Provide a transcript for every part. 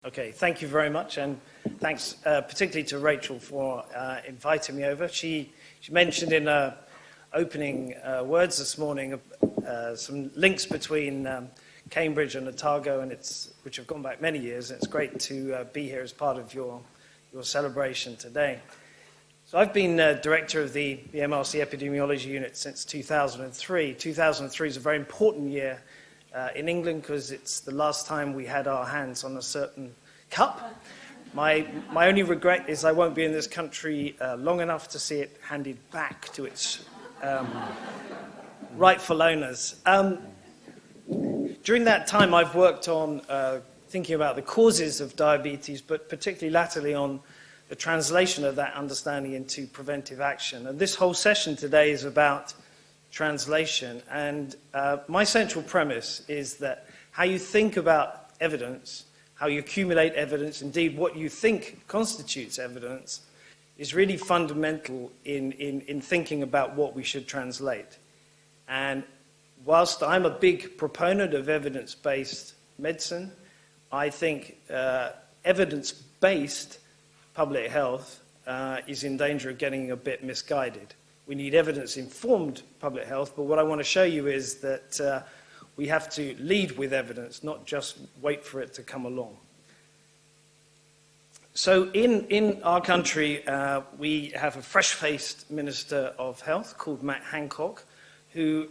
Okay, thank you very much, and thanks particularly to Rachel for inviting me over. She mentioned in her opening words this morning some links between Cambridge and Otago, which have gone back many years, and it's great to be here as part of your celebration today. So I've been director of the MRC Epidemiology Unit since 2003. 2003 is a very important year in England because it's the last time we had our hands on a certain cup. My only regret is I won't be in this country long enough to see it handed back to its rightful owners. During that time, I've worked on thinking about the causes of diabetes, but particularly latterly on the translation of that understanding into preventive action. And this whole session today is about translation. And my central premise is that how you think about evidence, how you accumulate evidence, indeed what you think constitutes evidence, is really fundamental in thinking about what we should translate. And whilst I'm a big proponent of evidence-based medicine, I think evidence-based public health is in danger of getting a bit misguided. We need evidence-informed public health, but what I want to show you is that we have to lead with evidence, not just wait for it to come along. So in our country, we have a fresh-faced Minister of Health called Matt Hancock, who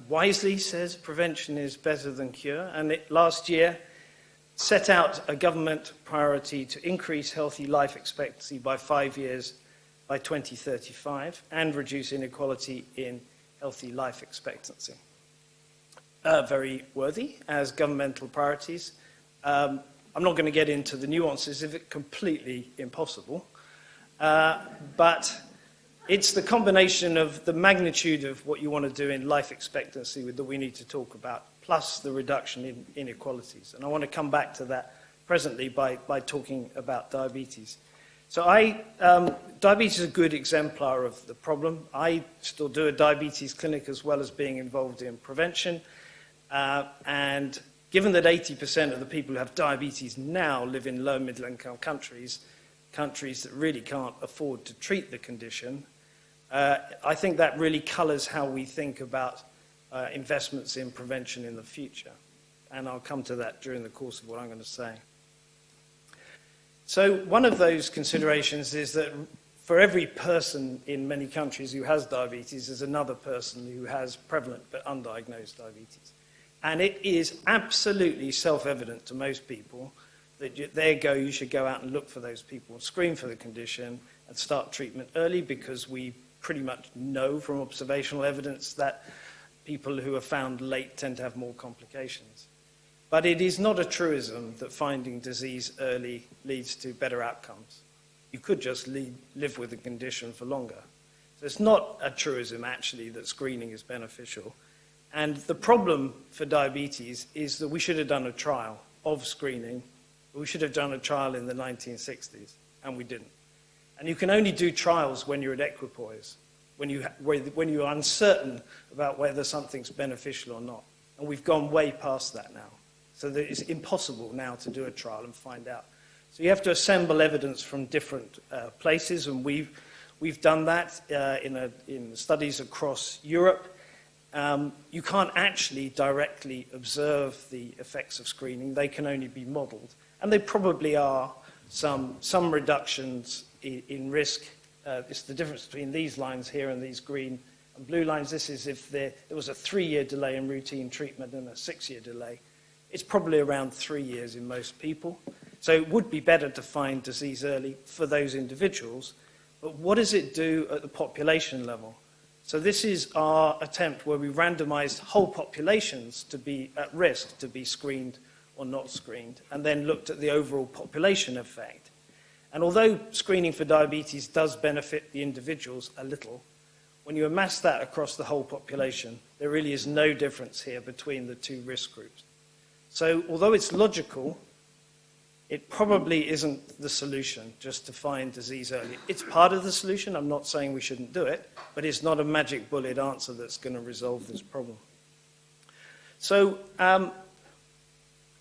wisely says prevention is better than cure, and last year set out a government priority to increase healthy life expectancy by 5 years by 2035 and reduce inequality in healthy life expectancy. Very worthy as governmental priorities. I'm not going to get into the nuances of it, completely impossible, but it's the combination of the magnitude of what you want to do in life expectancy that we need to talk about, plus the reduction in inequalities. And I want to come back to that presently by talking about diabetes. So diabetes is a good exemplar of the problem. I still do a diabetes clinic as well as being involved in prevention. And given that 80% of the people who have diabetes now live in low middle income countries that really can't afford to treat the condition, I think that really colors how we think about investments in prevention in the future. And I'll come to that during the course of what I'm going to say. So one of those considerations is that for every person in many countries who has diabetes, there's another person who has prevalent but undiagnosed diabetes. And it is absolutely self-evident to most people that you should go out and look for those people, screen for the condition, and start treatment early, because we pretty much know from observational evidence that people who are found late tend to have more complications. But it is not a truism that finding disease early leads to better outcomes. You could just live with the condition for longer. So it's not a truism, actually, that screening is beneficial. And the problem for diabetes is that we should have done a trial of screening. We should have done a trial in the 1960s, and we didn't. And you can only do trials when you're at equipoise, when you're uncertain about whether something's beneficial or not. And we've gone way past that now. So that it's impossible now to do a trial and find out. So you have to assemble evidence from different places, and we've done that in studies across Europe. You can't actually directly observe the effects of screening. They can only be modelled. And there probably are some reductions in risk. It's the difference between these lines here and these green and blue lines. This is if there was a 3-year delay in routine treatment and a 6-year delay. It's probably around 3 years in most people. So it would be better to find disease early for those individuals. But what does it do at the population level? So this is our attempt where we randomized whole populations to be at risk to be screened or not screened, and then looked at the overall population effect. And although screening for diabetes does benefit the individuals a little, when you amass that across the whole population, there really is no difference here between the two risk groups. So although it's logical, it probably isn't the solution just to find disease early. It's part of the solution. I'm not saying we shouldn't do it, but it's not a magic bullet answer that's going to resolve this problem. So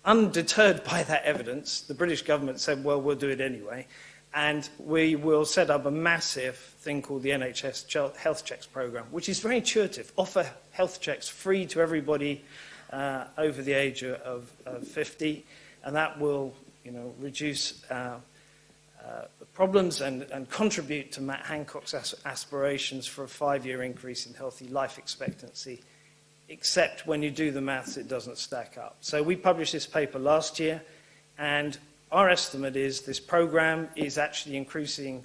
Undeterred by that evidence, the British government said, well, we'll do it anyway, and we will set up a massive thing called the NHS Health Checks Programme, which is very intuitive. Offer health checks free to everybody over the age of 50, and that will, reduce problems and contribute to Matt Hancock's aspirations for a 5-year increase in healthy life expectancy. Except when you do the maths, it doesn't stack up. So we published this paper last year, and our estimate is this program is actually increasing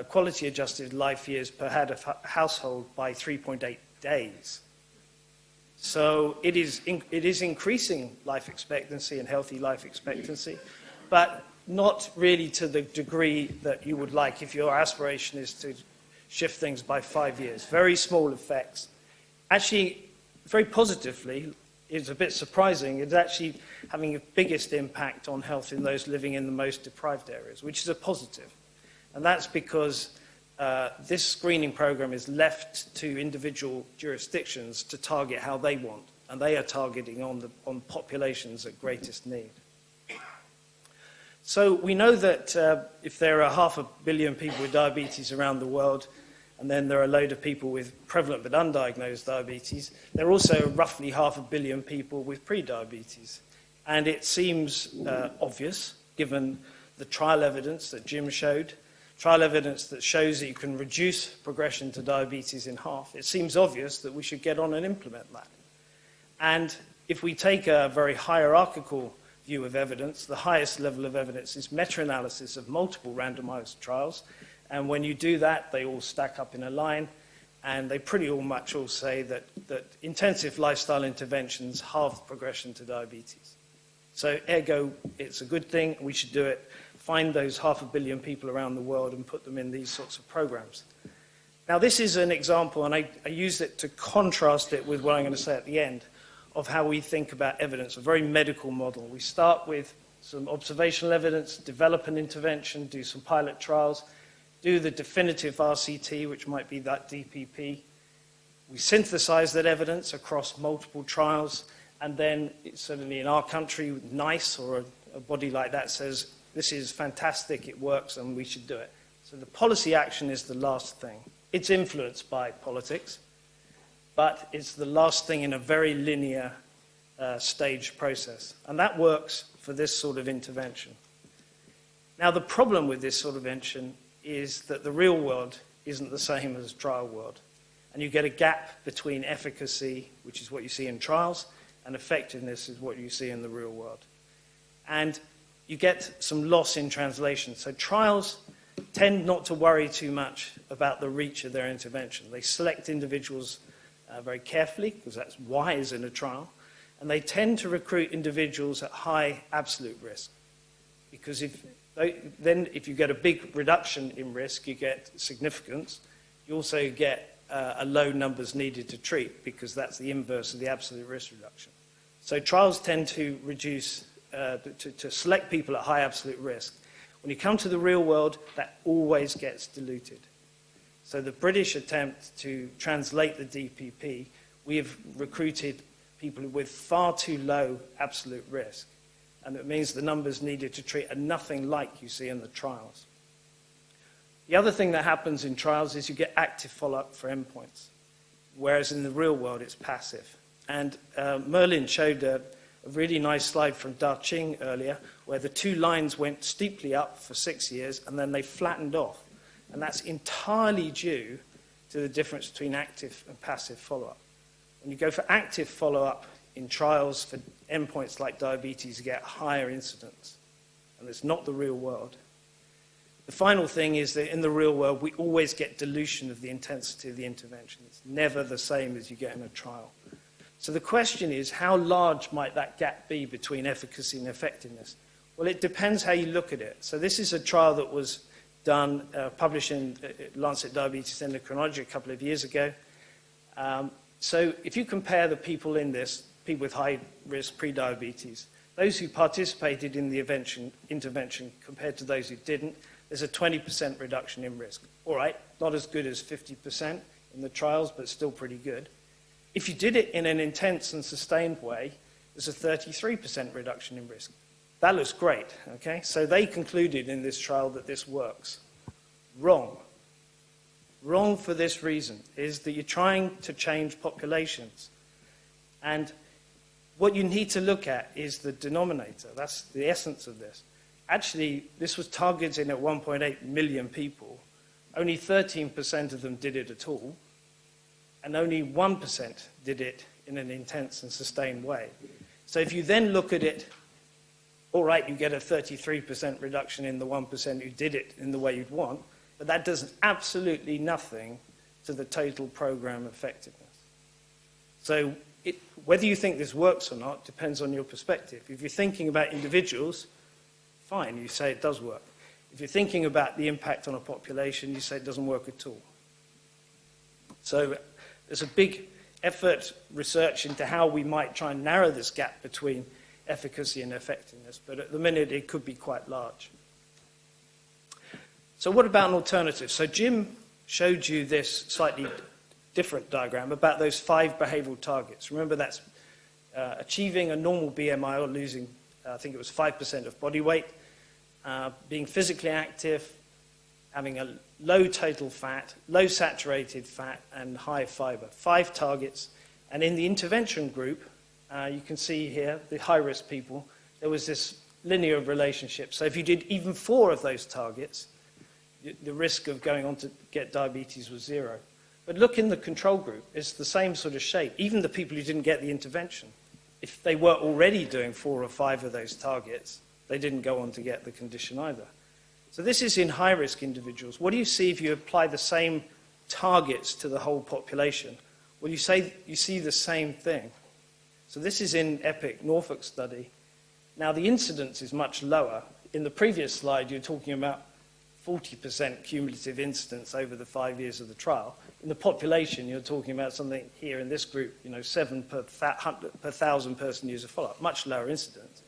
quality-adjusted life years per head of household by 3.8 days. So it is increasing life expectancy and healthy life expectancy, but not really to the degree that you would like if your aspiration is to shift things by 5 years. Very small effects. Actually, very positively, it's a bit surprising, it's actually having the biggest impact on health in those living in the most deprived areas, which is a positive. And that's because this screening program is left to individual jurisdictions to target how they want, and they are targeting on populations at greatest need. So we know that if there are 500 million people with diabetes around the world, and then there are a load of people with prevalent but undiagnosed diabetes, there are also roughly 500 million people with prediabetes. And it seems obvious, given the trial evidence that Jim showed, trial evidence that shows that you can reduce progression to diabetes in half, it seems obvious that we should get on and implement that. And if we take a very hierarchical view of evidence, the highest level of evidence is meta-analysis of multiple randomized trials. And when you do that, they all stack up in a line, and they pretty much all say that intensive lifestyle interventions halve progression to diabetes. So ergo, it's a good thing, we should do it. Find those 500 million people around the world and put them in these sorts of programs. Now, this is an example, and I use it to contrast it with what I'm going to say at the end, of how we think about evidence, a very medical model. We start with some observational evidence, develop an intervention, do some pilot trials, do the definitive RCT, which might be that DPP. We synthesize that evidence across multiple trials, and then certainly in our country, NICE or a body like that says, this is fantastic, it works, and we should do it. So the policy action is the last thing. It's influenced by politics, but it's the last thing in a very linear staged process. And that works for this sort of intervention. Now, the problem with this sort of intervention is that the real world isn't the same as trial world. And you get a gap between efficacy, which is what you see in trials, and effectiveness is what you see in the real world. And you get some loss in translation. So trials tend not to worry too much about the reach of their intervention. They select individuals very carefully, because that's wise in a trial, and they tend to recruit individuals at high absolute risk. Because if you get a big reduction in risk, you get significance. You also get a low numbers needed to treat, because that's the inverse of the absolute risk reduction. So trials tend to reduce, to select people at high absolute risk. When you come to the real world, that always gets diluted. So the British attempt to translate the DPP, we have recruited people with far too low absolute risk. And it means the numbers needed to treat are nothing like you see in the trials. The other thing that happens in trials is you get active follow-up for endpoints, whereas in the real world it's passive. And Merlin showed a really nice slide from Da Ching earlier, where the two lines went steeply up for 6 years and then they flattened off. And that's entirely due to the difference between active and passive follow-up. When you go for active follow-up in trials for endpoints like diabetes, you get higher incidence. And it's not the real world. The final thing is that in the real world, we always get dilution of the intensity of the intervention. It's never the same as you get in a trial. So the question is, how large might that gap be between efficacy and effectiveness? Well, it depends how you look at it. So this is a trial that was done, published in Lancet Diabetes Endocrinology a couple of years ago. So if you compare the people in this, people with high-risk prediabetes, those who participated in the intervention compared to those who didn't, there's a 20% reduction in risk. All right, not as good as 50% in the trials, but still pretty good. If you did it in an intense and sustained way, was a 33% reduction in risk. That looks great, okay? So they concluded in this trial that this works. Wrong. Wrong for this reason, is that you're trying to change populations. And what you need to look at is the denominator. That's the essence of this. Actually, this was targeting at 1.8 million people. Only 13% of them did it at all, and only 1% did it in an intense and sustained way. So if you then look at it, all right, you get a 33% reduction in the 1% who did it in the way you'd want, but that does absolutely nothing to the total program effectiveness. So whether you think this works or not depends on your perspective. If you're thinking about individuals, fine, you say it does work. If you're thinking about the impact on a population, you say it doesn't work at all. So there's a big effort, research into how we might try and narrow this gap between efficacy and effectiveness, but at the minute it could be quite large. So what about an alternative? So Jim showed you this slightly different diagram about those 5 behavioral targets. Remember, that's achieving a normal BMI or losing, I think it was 5% of body weight, being physically active, having a low total fat, low saturated fat, and high fiber. 5 targets. And in the intervention group, you can see here, the high-risk people, there was this linear relationship. So if you did even 4 of those targets, the risk of going on to get diabetes was 0. But look in the control group, it's the same sort of shape. Even the people who didn't get the intervention, if they were already doing 4 or 5 of those targets, they didn't go on to get the condition either. So this is in high-risk individuals. What do you see if you apply the same targets to the whole population? Well, you see the same thing. So this is in EPIC Norfolk study. Now, the incidence is much lower. In the previous slide, you're talking about 40% cumulative incidence over the 5 years of the trial. In the population, you're talking about something here in this group, 7 per 1,000 person user follow-up, much lower incidence.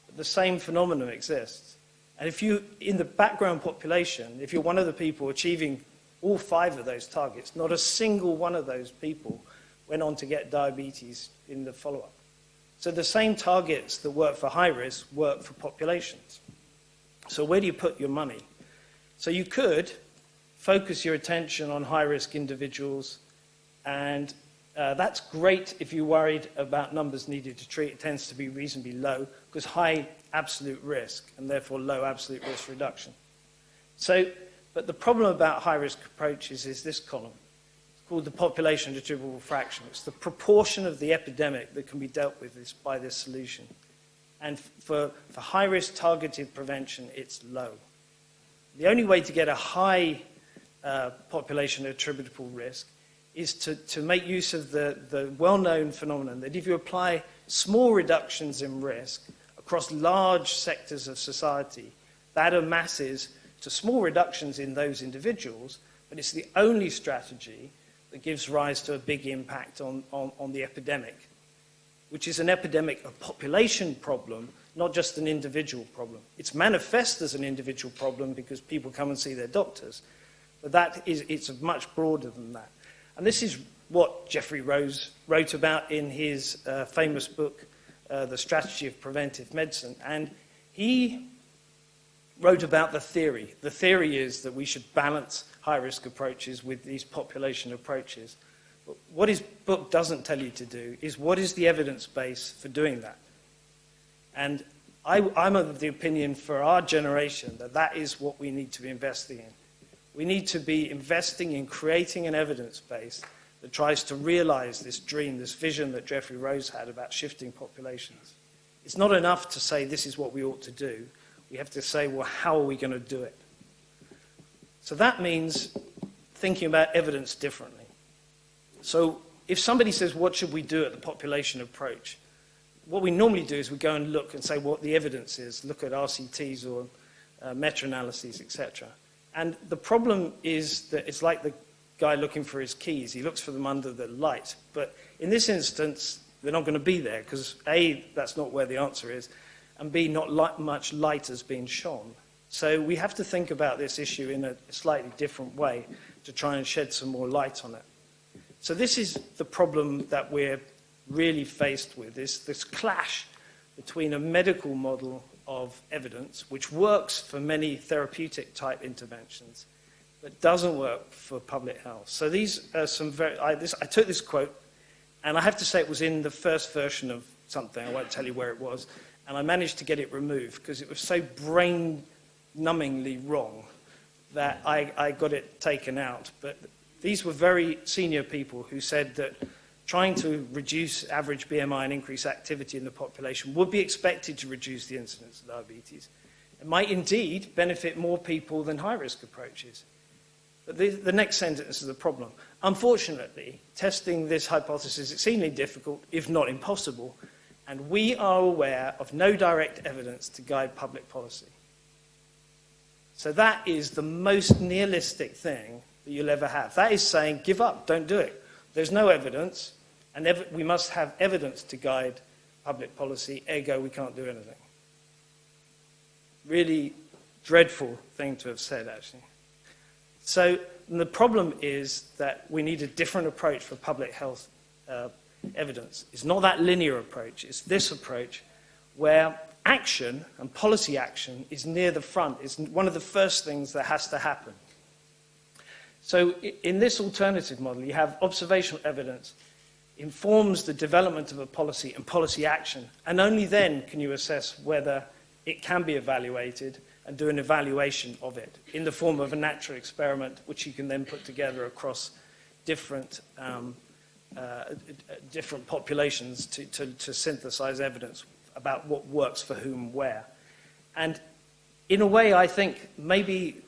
But the same phenomenon exists. And if you, in the background population, if you're one of the people achieving all 5 of those targets, not a single one of those people went on to get diabetes in the follow-up. So the same targets that work for high risk work for populations. So where do you put your money? So you could focus your attention on high-risk individuals, and that's great if you're worried about numbers needed to treat. It tends to be reasonably low because high absolute risk and therefore low absolute risk reduction. So, but the problem about high-risk approaches is this column. It's called the population attributable fraction. It's the proportion of the epidemic that can be dealt with by this solution. And for high-risk targeted prevention, it's low. The only way to get a high population attributable risk is to make use of the well-known phenomenon that if you apply small reductions in risk across large sectors of society, that amasses to small reductions in those individuals, but it's the only strategy that gives rise to a big impact on the epidemic, which is an epidemic, a population problem, not just an individual problem. It's manifest as an individual problem because people come and see their doctors, but it's much broader than that. And this is what Jeffrey Rose wrote about in his famous book, The Strategy of Preventive Medicine. And he wrote about the theory. The theory is that we should balance high-risk approaches with these population approaches. But what his book doesn't tell you to do is what is the evidence base for doing that. And I'm of the opinion for our generation that that is what we need to be investing in. We need to be investing in creating an evidence base that tries to realize this dream, this vision that Jeffrey Rose had about shifting populations. It's not enough to say this is what we ought to do. We have to say, well, how are we going to do it? So that means thinking about evidence differently. So if somebody says, what should we do at the population approach? What we normally do is we go and look and say what the evidence is, look at RCTs or meta-analyses, etc. And the problem is that it's like the guy looking for his keys. He looks for them under the light. But in this instance, they're not going to be there because A, that's not where the answer is, and B, not much light has been shone. So we have to think about this issue in a slightly different way to try and shed some more light on it. So this is the problem that we're really faced with, is this clash between a medical model of evidence, which works for many therapeutic type interventions, but doesn't work for public health. So these are some I took this quote, and I have to say it was in the first version of something, I won't tell you where it was, and I managed to get it removed because it was so brain-numbingly wrong that I got it taken out. But these were very senior people who said that trying to reduce average BMI and increase activity in the population would be expected to reduce the incidence of diabetes. It might indeed benefit more people than high-risk approaches. But the next sentence is the problem. Unfortunately, testing this hypothesis is exceedingly difficult, if not impossible, and we are aware of no direct evidence to guide public policy. So that is the most nihilistic thing that you'll ever have. That is saying, give up, don't do it. There's no evidence, and we must have evidence to guide public policy, ergo we can't do anything. Really dreadful thing to have said, actually. So the problem is that we need a different approach for public health evidence. It's not that linear approach, it's this approach where action and policy action is near the front. It's one of the first things that has to happen. So in this alternative model, you have observational evidence informs the development of a policy and policy action, and only then can you assess whether it can be evaluated and do an evaluation of it in the form of a natural experiment, which you can then put together across different populations to synthesize evidence about what works for whom where. And in a way, I think maybe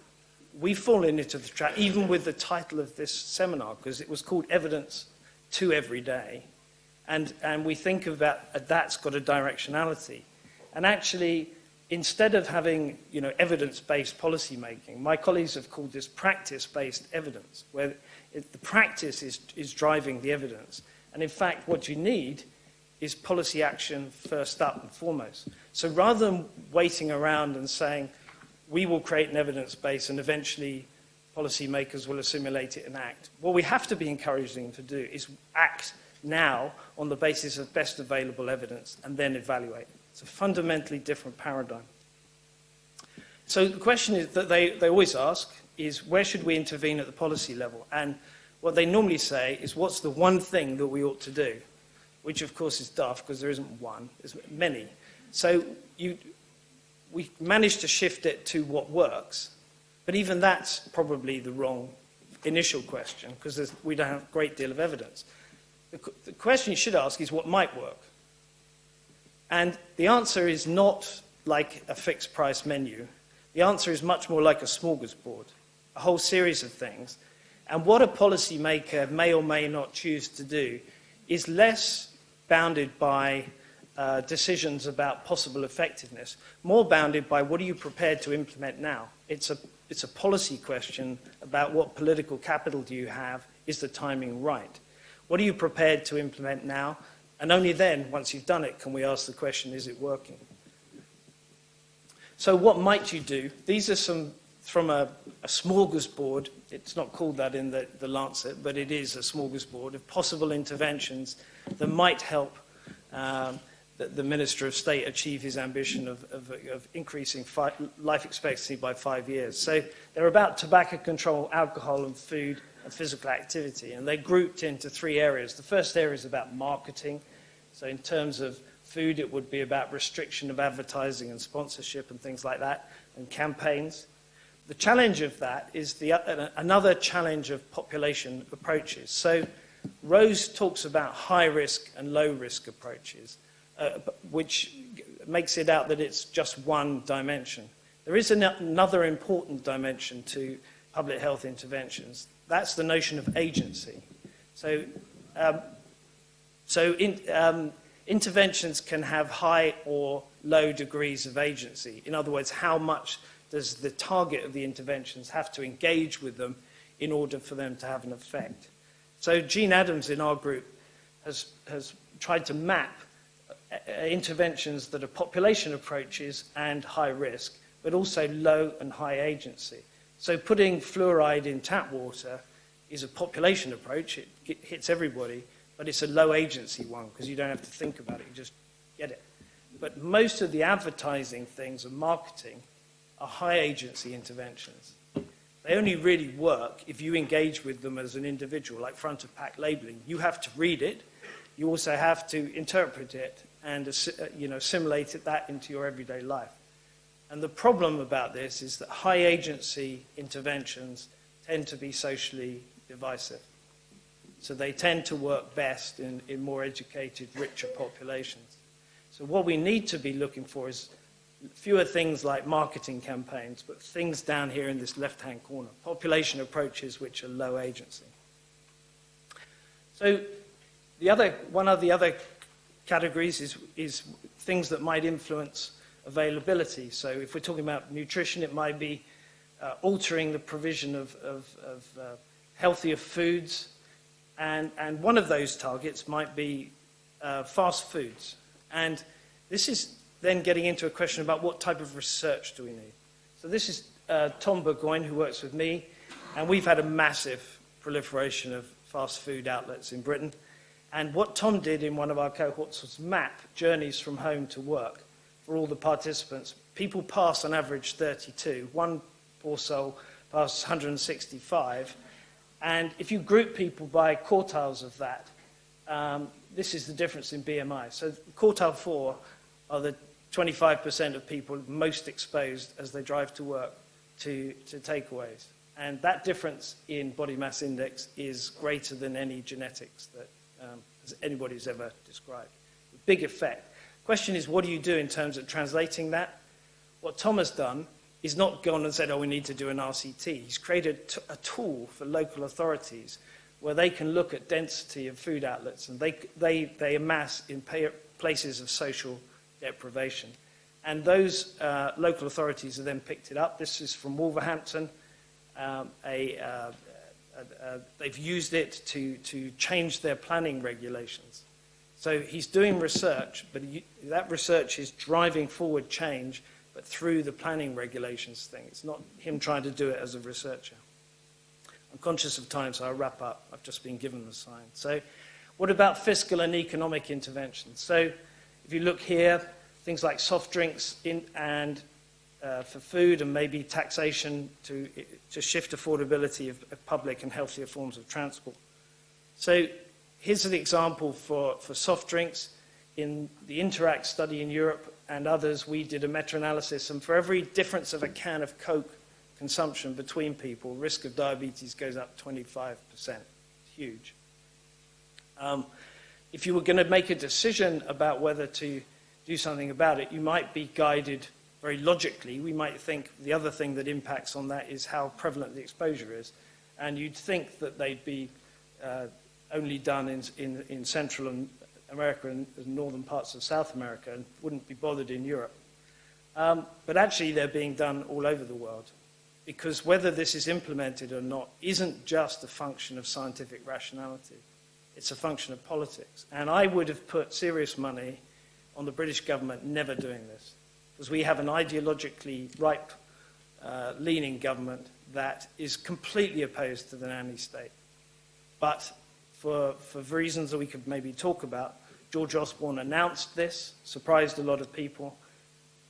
we've fallen into the trap, even with the title of this seminar, because it was called Evidence to Every Day. And we think about that's got a directionality. And actually, instead of having evidence-based policy making, my colleagues have called this practice-based evidence, where the practice is driving the evidence. And in fact, what you need is policy action first up and foremost. So rather than waiting around and saying, we will create an evidence base and eventually policymakers will assimilate it and act, what we have to be encouraging them to do is act now on the basis of best available evidence and then evaluate. It's a fundamentally different paradigm. So the question is that they always ask is, where should we intervene at the policy level? And what they normally say is, what's the one thing that we ought to do? Which, of course, is daft because there isn't one. There's many. So we managed to shift it to what works, but even that's probably the wrong initial question because we don't have a great deal of evidence. The question you should ask is what might work. And the answer is not like a fixed price menu. The answer is much more like a smorgasbord, a whole series of things. And what a policymaker may or may not choose to do is less bounded by decisions about possible effectiveness, more bounded by what are you prepared to implement now. It's a policy question about what political capital do you have, is the timing right? What are you prepared to implement now? And only then, once you've done it, can we ask the question, is it working? So what might you do? These are some from a smorgasbord. It's not called that in the Lancet, but it is a smorgasbord of possible interventions that might help the Minister of State achieve his ambition of increasing life expectancy by 5 years. So they're about tobacco control, alcohol and food and physical activity, and they're grouped into 3 areas. The first area is about marketing. So in terms of food, it would be about restriction of advertising and sponsorship and things like that, and campaigns. The challenge of that is another challenge of population approaches. So Rose talks about high-risk and low-risk approaches, which makes it out that it's just one dimension. There is another important dimension to public health interventions. That's the notion of agency. So, interventions can have high or low degrees of agency. In other words, how much does the target of the interventions have to engage with them in order for them to have an effect? So Jean Adams in our group has tried to map interventions that are population approaches and high risk, but also low and high agency. So putting fluoride in tap water is a population approach, it hits everybody, but it's a low agency one because you don't have to think about it, you just get it. But most of the advertising things and marketing are high agency interventions. They only really work if you engage with them as an individual, like front of pack labeling. You have to read it, you also have to interpret it and assimilate that into your everyday life. And the problem about this is that high agency interventions tend to be socially divisive. So they tend to work best in more educated, richer populations. So what we need to be looking for is fewer things like marketing campaigns, but things down here in this left-hand corner, population approaches which are low agency. So one of the other categories is things that might influence availability. So if we're talking about nutrition, it might be altering the provision of healthier foods, and one of those targets might be fast foods. And this is then getting into a question about what type of research do we need. So this is Tom Burgoyne, who works with me, and we've had a massive proliferation of fast food outlets in Britain. And what Tom did in one of our cohorts was map journeys from home to work for all the participants. People pass on average 32. One poor soul passes 165. And if you group people by quartiles of that, this is the difference in BMI. So quartile 4 are the 25% of people most exposed as they drive to work to takeaways. And that difference in body mass index is greater than any genetics that anybody's ever described. A big effect. Question is, what do you do in terms of translating that? What Tom has done is not gone and said, oh, we need to do an RCT. He's created a tool for local authorities where they can look at density of food outlets, and they amass in places of social deprivation. And those local authorities have then picked it up. This is from Wolverhampton. They've used it to change their planning regulations. So he's doing research, but that research is driving forward change, but through the planning regulations thing. It's not him trying to do it as a researcher. I'm conscious of time, so I'll wrap up. I've just been given the sign. So what about fiscal and economic interventions? So if you look here, things like soft drinks for food, and maybe taxation to shift affordability of public and healthier forms of transport. So here's an example for soft drinks. In the Interact study in Europe and others, we did a meta-analysis, and for every difference of a can of Coke consumption between people, risk of diabetes goes up 25%. Huge. If you were going to make a decision about whether to do something about it, you might be guided very logically. We might think the other thing that impacts on that is how prevalent the exposure is. And you'd think that they'd be only done in Central America and northern parts of South America and wouldn't be bothered in Europe. But actually they're being done all over the world, because whether this is implemented or not isn't just a function of scientific rationality. It's a function of politics. And I would have put serious money on the British government never doing this, because we have an ideologically right-leaning government that is completely opposed to the nanny state. But for reasons that we could maybe talk about, George Osborne announced this, surprised a lot of people,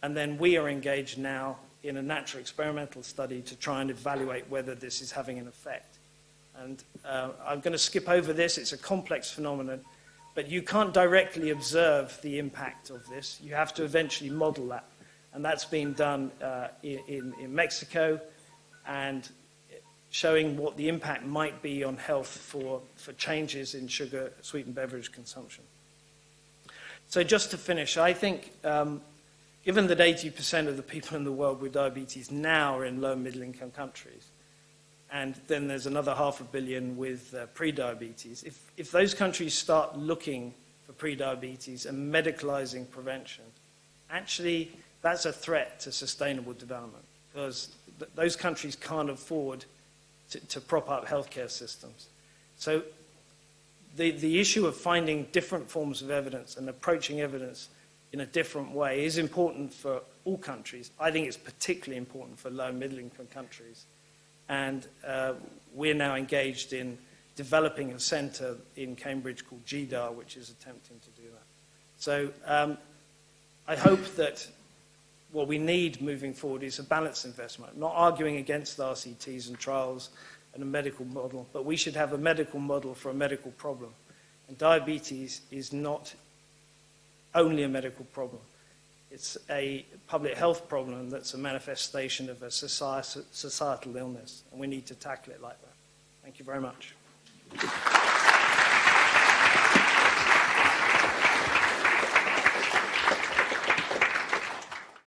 and then we are engaged now in a natural experimental study to try and evaluate whether this is having an effect. And I'm going to skip over this. It's a complex phenomenon, but you can't directly observe the impact of this. You have to eventually model that. And that's been done in Mexico, and showing what the impact might be on health for changes in sugar sweetened beverage consumption. So just to finish, I think given that 80% of the people in the world with diabetes now are in low and middle income countries, and then there's another 500 million with pre-diabetes, if those countries start looking for pre-diabetes and medicalizing prevention, actually that's a threat to sustainable development, because those countries can't afford to prop up healthcare systems. So the issue of finding different forms of evidence and approaching evidence in a different way is important for all countries. I think it's particularly important for low and middle income countries. And we're now engaged in developing a centre in Cambridge called GDAR, which is attempting to do that. So I hope that what we need moving forward is a balanced investment. I'm not arguing against RCTs and trials and a medical model, but we should have a medical model for a medical problem. And diabetes is not only a medical problem. It's a public health problem that's a manifestation of a societal illness, and we need to tackle it like that. Thank you very much.